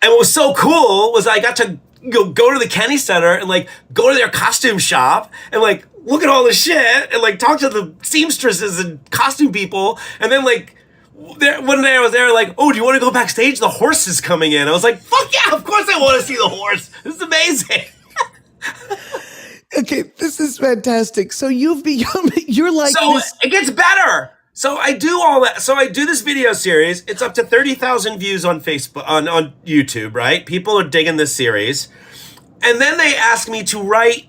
And what was so cool was I got to go to the Kennedy Center and like go to their costume shop and like look at all the shit and like talk to the seamstresses and costume people, and then like. One day I was there like, oh, do you want to go backstage? The horse is coming in. I was like, fuck yeah, of course I want to see the horse. This is amazing. Okay, this is fantastic. So you've become, you're like So this. it gets better. So I do all that. So I do this video series. It's up to 30,000 views on Facebook, on YouTube, right? People are digging this series. And then they ask me to write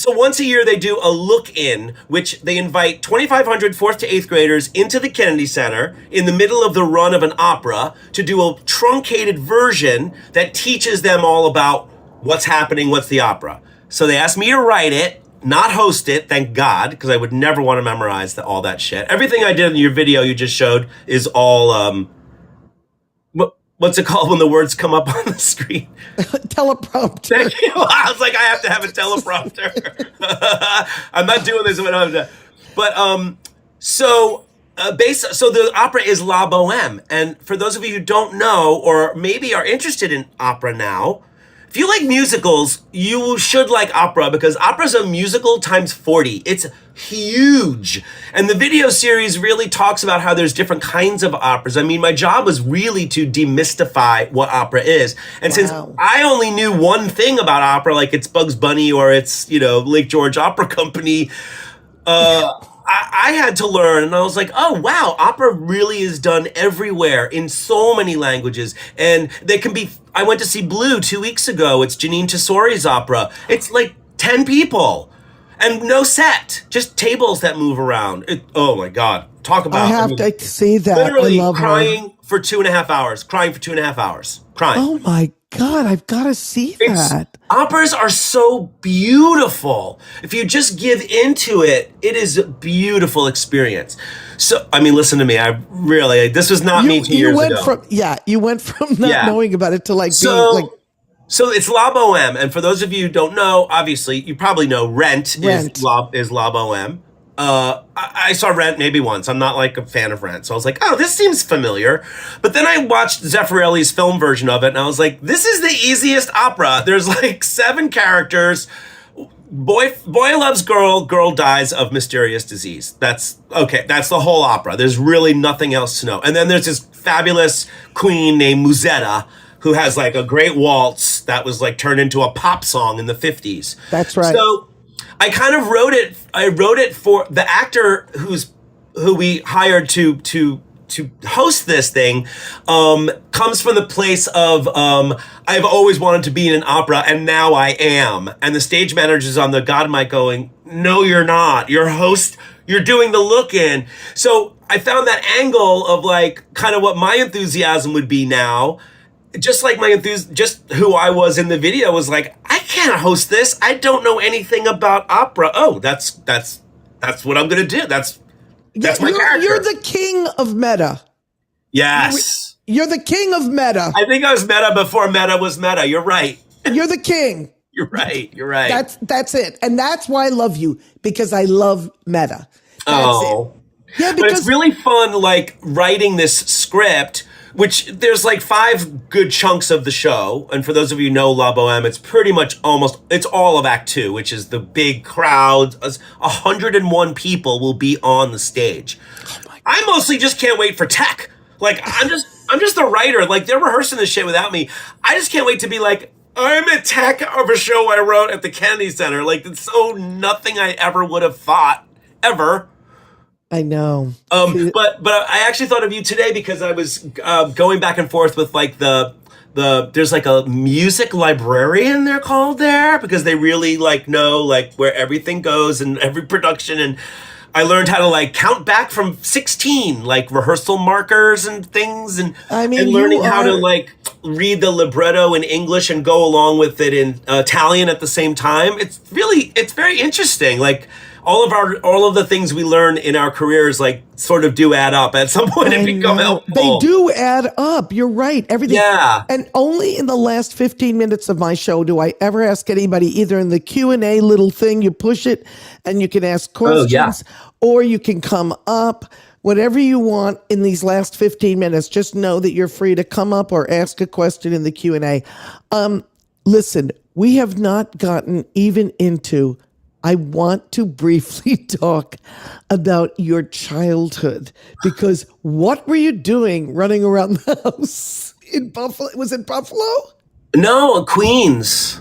So once a year they do a look-in, which they invite 2,500 4th to 8th graders into the Kennedy Center in the middle of the run of an opera to do a truncated version that teaches them all about what's happening, what's the opera. So they asked me to write it, not host it, thank God, because I would never want to memorize all that shit. Everything I did in your video you just showed is all, what's it called when the words come up on the screen? Teleprompter. Thank you. I was like, I have to have a teleprompter. I'm not doing this when I'm done. But so the opera is La Boheme, and for those of you who don't know or maybe are interested in opera now, if you like musicals, you should like opera because opera's a musical times 40. It's huge. And the video series really talks about how there's different kinds of operas. I mean, my job was really to demystify what opera is. And since I only knew one thing about opera, like it's Bugs Bunny or it's, Lake George Opera Company, I had to learn, and I was like, oh, wow, opera really is done everywhere in so many languages. And they can be, I went to see Blue 2 weeks ago. It's Janine Tesori's opera. It's like 10 people and no set, just tables that move around. Oh my God. Talk about I have to see that. Literally I love crying for 2.5 hours, crying for 2.5 hours, crying. Oh my God, I've got to see that. Operas are so beautiful. If you just give into it, it is a beautiful experience. So, I mean, listen to me. This was not me 2 years ago. You went from not knowing about it to being like. So it's La Boheme. And for those of you who don't know, obviously, you probably know Rent. Is La Boheme. I saw Rent maybe once. I'm not like a fan of Rent. So I was like, oh, this seems familiar. But then I watched Zeffirelli's film version of it and I was like, this is the easiest opera. There's like 7 characters. Boy loves girl, girl dies of mysterious disease. That's the whole opera. There's really nothing else to know. And then there's this fabulous queen named Musetta who has like a great waltz that was like turned into a pop song in the 50s. That's right. So I kind of wrote it. I wrote it for the actor who we hired to host this thing. Comes from the place of I've always wanted to be in an opera, and now I am. And the stage manager's on the God mic going, "No, you're not. You're host. You're doing the look-in." So I found that angle of like kind of what my enthusiasm would be now. Just like just who I was in the video was like, I can't host this. I don't know anything about opera. Oh, that's what I'm gonna do. That's my character. You're the king of meta. Yes. You're the king of meta. I think I was meta before meta was meta. You're right. You're the king. You're right. You're right. That's it. And that's why I love you, because I love meta. That's it. Yeah, but it's really fun, like writing this script, which there's like 5 good chunks of the show. And for those of you who know La Boheme, it's pretty much it's all of Act 2, which is the big crowd. 101 people will be on the stage. Oh my God. I mostly just can't wait for tech. Like I'm just the writer. Like they're rehearsing this shit without me. I just can't wait to be like, I'm a tech of a show I wrote at the Kennedy Center. Like it's so nothing I ever would have thought ever. I know. But I actually thought of you today because I was going back and forth with like there's like a music librarian they're called there because they really like know like where everything goes and every production, and I learned how to like count back from 16, like rehearsal markers and things, and learning how to like read the libretto in English and go along with it in Italian at the same time. It's very interesting. Like all of the things we learn in our careers like sort of do add up at some point and become helpful. They do add up. You're right. Everything. Yeah. And only in the last 15 minutes of my show do I ever ask anybody, either in the Q&A little thing, you push it and you can ask questions, or you can come up, whatever you want in these last 15 minutes. Just know that you're free to come up or ask a question in the Q&A. Listen, we have not gotten even into, I want to briefly talk about your childhood, because what were you doing running around the house in Buffalo? Was it Buffalo? No, Queens.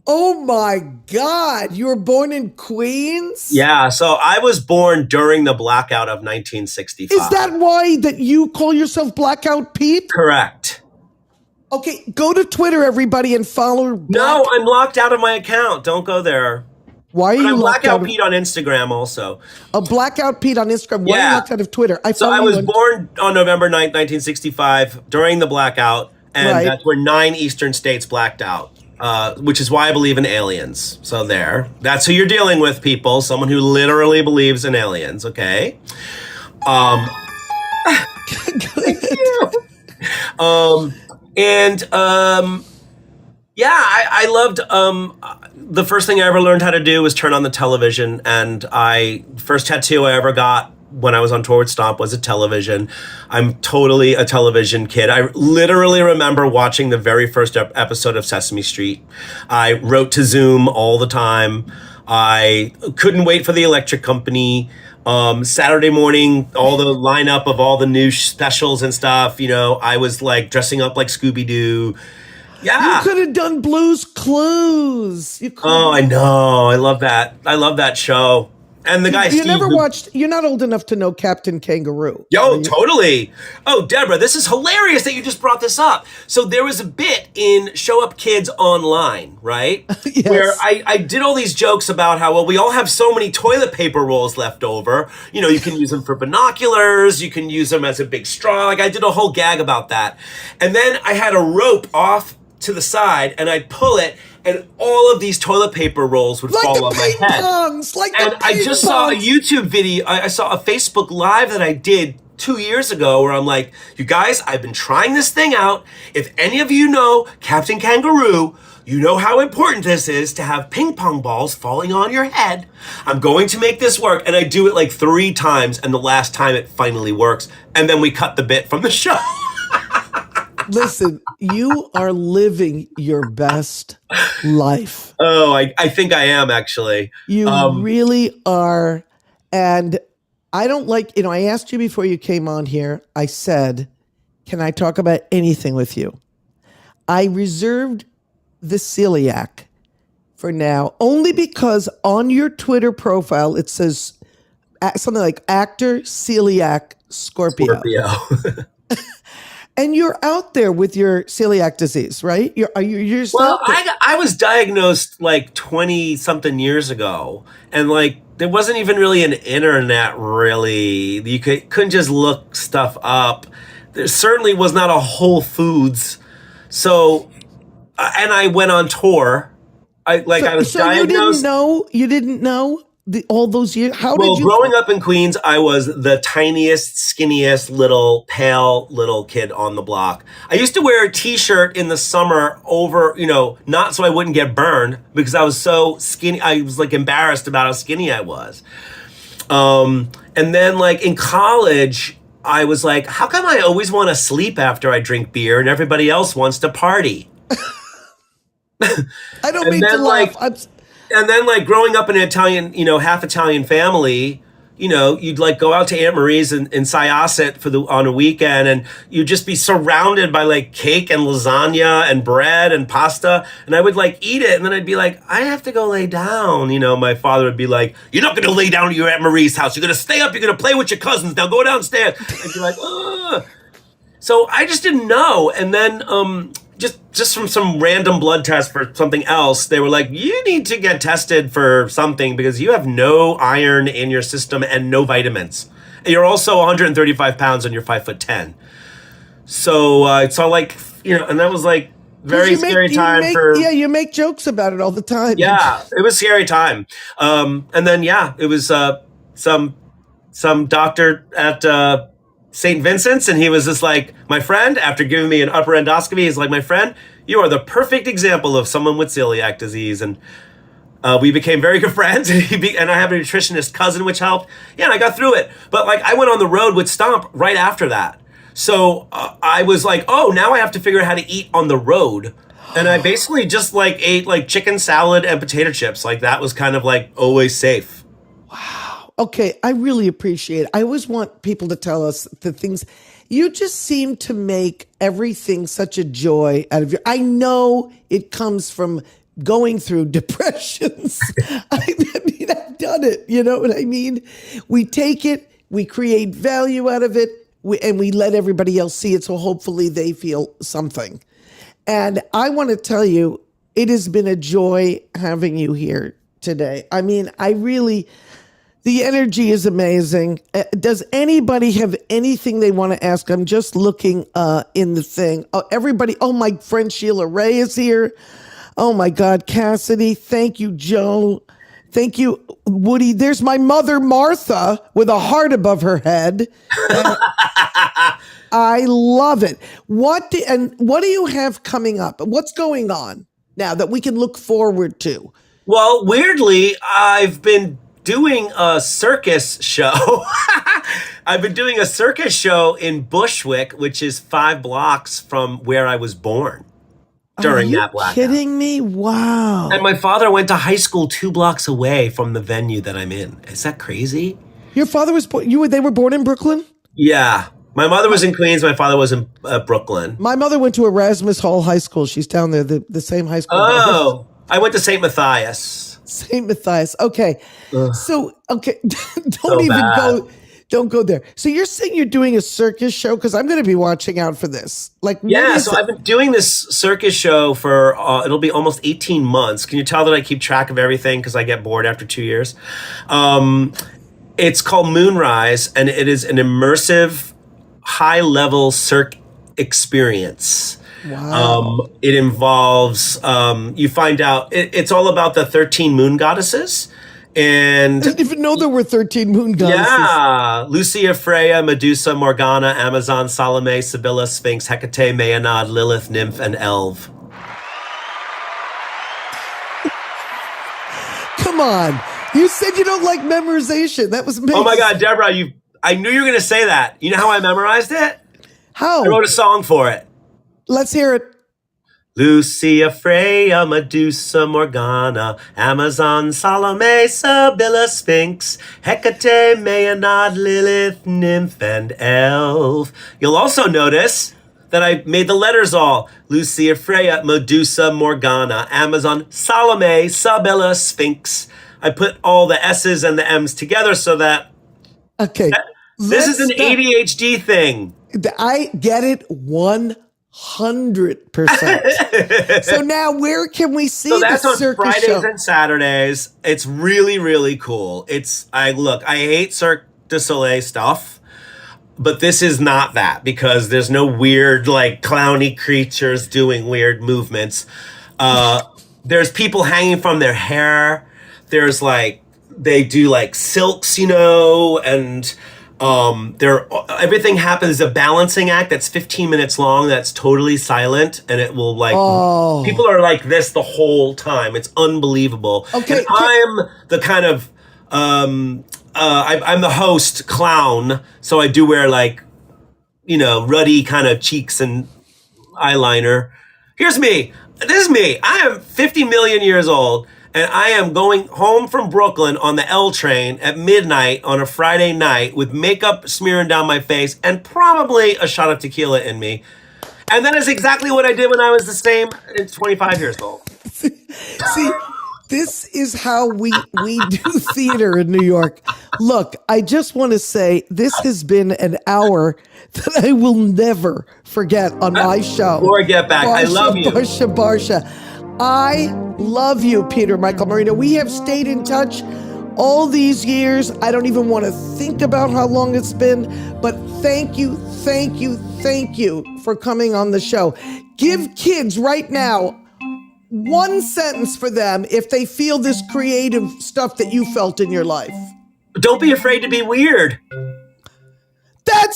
Oh my God. You were born in Queens? Yeah. So I was born during the blackout of 1965. Is that why that you call yourself Blackout Pete? Correct. Okay. Go to Twitter, everybody, and follow. No, I'm locked out of my account. Don't go there. Why are But you I'm locked Blackout out of Pete on Instagram also. a Blackout Pete on Instagram? Why are you Yeah. locked out of Twitter? So I was born on November 9th, 1965 during the blackout, and Right. that's where 9 eastern states blacked out, which is why I believe in aliens. So there. That's who you're dealing with, people. Someone who literally believes in aliens, okay? Yeah, I loved the first thing I ever learned how to do was turn on the television, and first tattoo I ever got when I was on tour with Stomp was a television. I'm totally a television kid. I literally remember watching the very first episode of Sesame Street. I wrote to Zoom all the time. I couldn't wait for the Electric Company. Saturday morning, all the lineup of all the new specials and stuff, I was like dressing up like Scooby-Doo. Yeah. You could have done Blue's Clues. Oh, I know. I love that. I love that show. And the guy You never watched. You're not old enough to know Captain Kangaroo. Yo, totally. Oh, Deborah, this is hilarious that you just brought this up. So there was a bit in Show Up Kids Online, right? Yes. Where I did all these jokes about how, well, we all have so many toilet paper rolls left over. You can use them for binoculars. You can use them as a big straw. Like, I did a whole gag about that. And then I had a rope off to the side, and I'd pull it, and all of these toilet paper rolls would fall on my head. And I just saw a YouTube video. I saw a Facebook Live that I did 2 years ago where I'm like, you guys, I've been trying this thing out. If any of you know Captain Kangaroo, you know how important this is to have ping pong balls falling on your head. I'm going to make this work. And I do it like 3 times, and the last time it finally works. And then we cut the bit from the show. Listen, you are living your best life. Oh, I think I am, actually. You really are. And I don't like, I asked you before you came on here, I said, can I talk about anything with you? I reserved the celiac for now, only because on your Twitter profile, it says something like actor celiac Scorpio. And you're out there with your celiac disease, right? You're well, I was diagnosed like 20 something years ago, and like there wasn't even really an internet. Really, you couldn't just look stuff up. There certainly was not a Whole Foods. So, and I went on tour. I was diagnosed. You didn't know all those years. Growing up in Queens, I was the tiniest, skinniest, pale little kid on the block. I used to wear a T-shirt in the summer over, not so I wouldn't get burned, because I was so skinny. I was like embarrassed about how skinny I was. And then like in college, I was like, how come I always want to sleep after I drink beer and everybody else wants to party? I don't mean to laugh. And then, like, growing up in an Italian, half Italian family, you'd like go out to Aunt Marie's in Syosset on a weekend, and you'd just be surrounded by like cake and lasagna and bread and pasta, and I would like eat it, and then I'd be like, I have to go lay down. My father would be like, you're not going to lay down at your Aunt Marie's house. You're going to stay up. You're going to play with your cousins. Now go downstairs. I'd be like, ugh. So I just didn't know, and then just from some random blood test for something else, they were like, you need to get tested for something because you have no iron in your system and no vitamins. And you're also 135 pounds and you're 5'10". So and that was like very scary time for. Yeah, you make jokes about it all the time. Yeah, it was a scary time. And then it was some doctor at St. Vincent's, and he was just like, my friend, after giving me an upper endoscopy, he's like, my friend, you are the perfect example of someone with celiac disease. And we became very good friends, and I have a nutritionist cousin, which helped. Yeah, and I got through it. But like, I went on the road with Stomp right after that. So I was like, oh, now I have to figure out how to eat on the road. And I basically just like ate like chicken salad and potato chips. Like that was kind of like always safe. Wow. Okay, I really appreciate it. I always want people to tell us the things. You just seem to make everything such a joy out of you. I know it comes from going through depressions. I mean, I've done it. You know what I mean? We take it, we create value out of it, and we let everybody else see it, so hopefully they feel something. And I want to tell you, it has been a joy having you here today. I mean, the energy is amazing. Does anybody have anything they want to ask? I'm just looking in the thing. Oh, everybody. Oh, my friend Sheila Ray is here. Oh, my God. Cassidy. Thank you, Joe. Thank you, Woody. There's my mother, Martha, with a heart above her head. I love it. What do you have coming up? What's going on now that we can look forward to? Well, weirdly, I've been doing a circus show. I've been doing a circus show in Bushwick, which is 5 blocks from where I was born during that blackout. Are you kidding me? Wow. And my father went to high school 2 blocks away from the venue that I'm in. Is that crazy? Your father was born, they were born in Brooklyn? Yeah. My mother was in Queens. My father was in Brooklyn. My mother went to Erasmus Hall High School. She's down there, the same high school. Oh, I went to St. Matthias. St. Matthias. Okay. Ugh. So, okay. Don't go there. So you're saying you're doing a circus show? Because I'm going to be watching out for this. I've been doing this circus show for, it'll be almost 18 months. Can you tell that I keep track of everything because I get bored after 2 years? It's called Moonrise, and it is an immersive, high-level cirque experience. Wow. It involves, you find out, it's all about the 13 moon goddesses. And I didn't even know there were 13 moon goddesses. Yeah. Lucia, Freya, Medusa, Morgana, Amazon, Salome, Sibylla, Sphinx, Hecate, Maenad, Lilith, Nymph, and Elve. Come on. You said you don't like memorization. That was amazing. Oh my God, Deborah, I knew you were going to say that. You know how I memorized it? How? I wrote a song for it. Let's hear it. Lucia, Freya, Medusa, Morgana, Amazon, Salome, Sibylla, Sphinx, Hecate, Maenad, Lilith, Nymph, and Elf. You'll also notice that I made the letters all. Lucia, Freya, Medusa, Morgana, Amazon, Salome, Sibylla, Sphinx. I put all the S's and the M's together so that... Okay. This is an ADHD thing. I get it 100%. So now where can we see the circus show? So that's on Fridays and Saturdays. It's really, really cool. I hate Cirque du Soleil stuff, but this is not that because there's no weird, clowny creatures doing weird movements. There's people hanging from their hair. There's they do silks, and everything happens. A balancing act that's 15 minutes long. That's totally silent, and it will people are like this the whole time. It's unbelievable. Okay, and I'm the kind of I'm the host clown, so I do wear ruddy kind of cheeks and eyeliner. Here's me. This is me. I am 50 million years old. And I am going home from Brooklyn on the L train at midnight on a Friday night with makeup smearing down my face and probably a shot of tequila in me. And that is exactly what I did when I was the same at 25 years old. See, this is how we do theater in New York. Look, I just want to say this has been an hour that I will never forget on my show. Or get back. I love you. Barsha. I love you, Peter Michael Marino. We have stayed in touch all these years. I don't even want to think about how long it's been, but thank you for coming on the show. Give kids right now one sentence for them if they feel this creative stuff that you felt in your life. Don't be afraid to be weird. That's